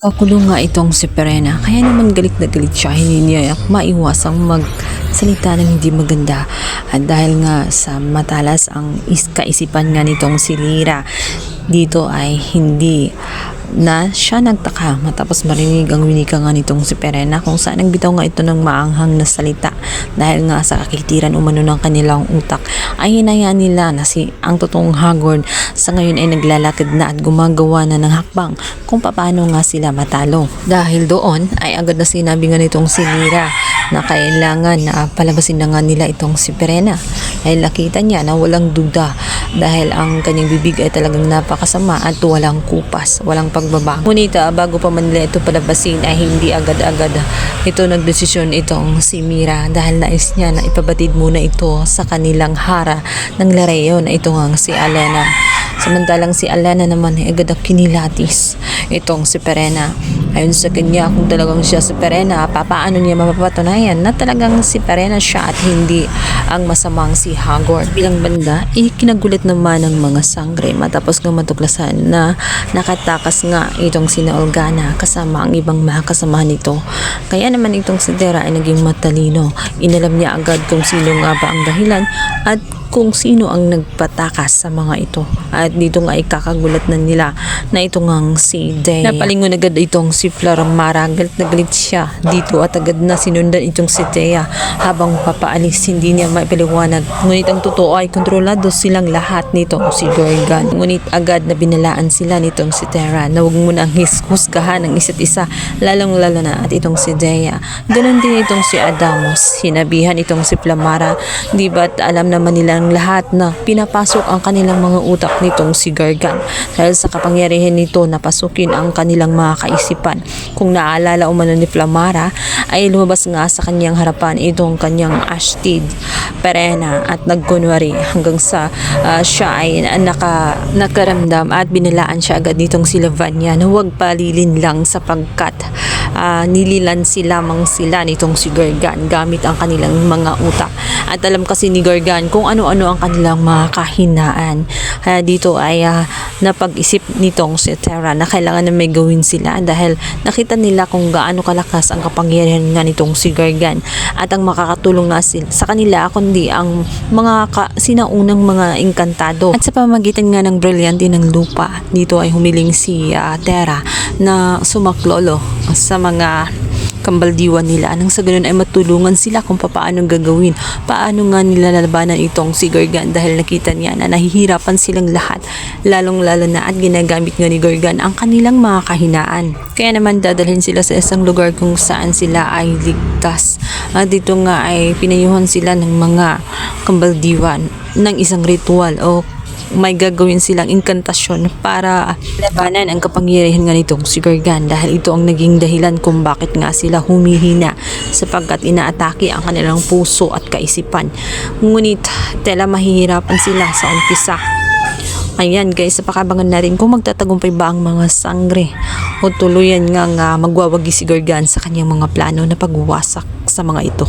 Kakulong nga itong si Perena, kaya naman galit na galit siya, hindi niya maiwasang magsalita ng hindi maganda. At dahil nga sa matalas ang kaisipan nga nitong si Lyra, dito ay hindi na siya nagtaka matapos marinig ang winika nga nitong si Perena kung saan nagbitaw nga ito ng maanghang na salita dahil nga sa kakitiran umano ng kanilang utak ay hinayaan nila na ang totoong Hagrid sa ngayon ay naglalakad na at gumagawa na ng hakbang kung paano nga sila matalo. Dahil doon ay agad na sinabi nga nitong si Lyra na kailangan na palabasin na nga nila itong si Perena dahil nakita niya na walang duda dahil ang kanyang bibig ay talagang napakasama at walang kupas, walang pagbabago. Ngunit bago pa man nila ito palabasin ay hindi agad-agad ito nagdesisyon itong si Mira dahil nais niya na ipabatid muna ito sa kanilang hara ng Lareo na ito nga si Alena. Samantalang si Alena naman ay agad ang kinilatis itong si Perena. Ayon sa kanya, kung talagang siya si Perena, paano niya mapapatunayan na talagang si Perena siya at hindi ang masamang si Hagrid. Bilang banda, kinagulat naman ng mga sangre matapos nga matuklasan na nakatakas nga itong sina Olgana kasama ang ibang mga kasamahan nito. Kaya naman itong si Dera ay naging matalino. Inalam niya agad kung sino nga ba ang dahilan at kung sino ang nagpatakas sa mga ito. At dito nga ay kakagulat na nila na ito ngang si Dea. Napalingon agad itong si Flor Mara. Galit na galit siya dito at agad na sinundan itong si Dea habang papaalis. Hindi niya maipaliwanag. Ngunit ang totoo ay kontrolado silang lahat nitong si Gorgon. Ngunit agad na binalaan sila nitong si Terra na huwag mo nang husgahan ng isa't isa, lalong-lalo na at itong si Dea. Ganon din itong si Adamos. Hinabihan itong si Flamara. Di ba't alam naman nilang lahat na pinapasok ang kanilang mga utak nitong si Gorgon dahil sa kapangyarihan nito na pasukin ang kanilang mga kaisipan. Kung naalala umano ni Flamara ay lumabas nga sa kanyang harapan itong kanyang Ashtid Perena at nagkunwari hanggang sa siya ay nakaramdam at binalaan siya agad nitong si Lavanya na huwag palilin lang sapagkat nililansi lamang sila nitong si Gorgon gamit ang kanilang mga utak. At alam kasi ni Gorgon kung ano-ano ang kanilang mga kahinaan. Dito ay napag-isip nitong si Terra na kailangan na may gawin sila dahil nakita nila kung gaano kalakas ang kapangyarihan nga nitong si Gorgon at ang makakatulong nga sa kanila kundi ang mga sinaunang mga engkantado. At sa pamamagitan nga ng brilyante ng lupa, dito ay humiling si Terra na sumaklolo sa mga kambaldiwan nila nang sa ganun ay matulungan sila kung paano gagawin, paano nga nilalabanan itong si Gorgon dahil nakita niya na nahihirapan silang lahat, lalong-lalo na at ginagamit nga ni Gorgon ang kanilang mga kahinaan. Kaya naman dadalhin sila sa isang lugar kung saan sila ay ligtas. Dito nga ay pinayuhan sila ng mga kambaldiwan ng isang ritual o may gagawin silang inkantasyon para labanan ang kapangyarihan nga nitong si Gorgon dahil ito ang naging dahilan kung bakit nga sila humihina sapagkat inaatake ang kanilang puso at kaisipan. Ngunit tela mahihirapan sila sa umpisa. Ayan guys, napakabangan na rin kung magtatagumpay ba ang mga sangre o tuluyan nga magwawagi si Gorgon sa kanyang mga plano na pagwasak sa mga ito.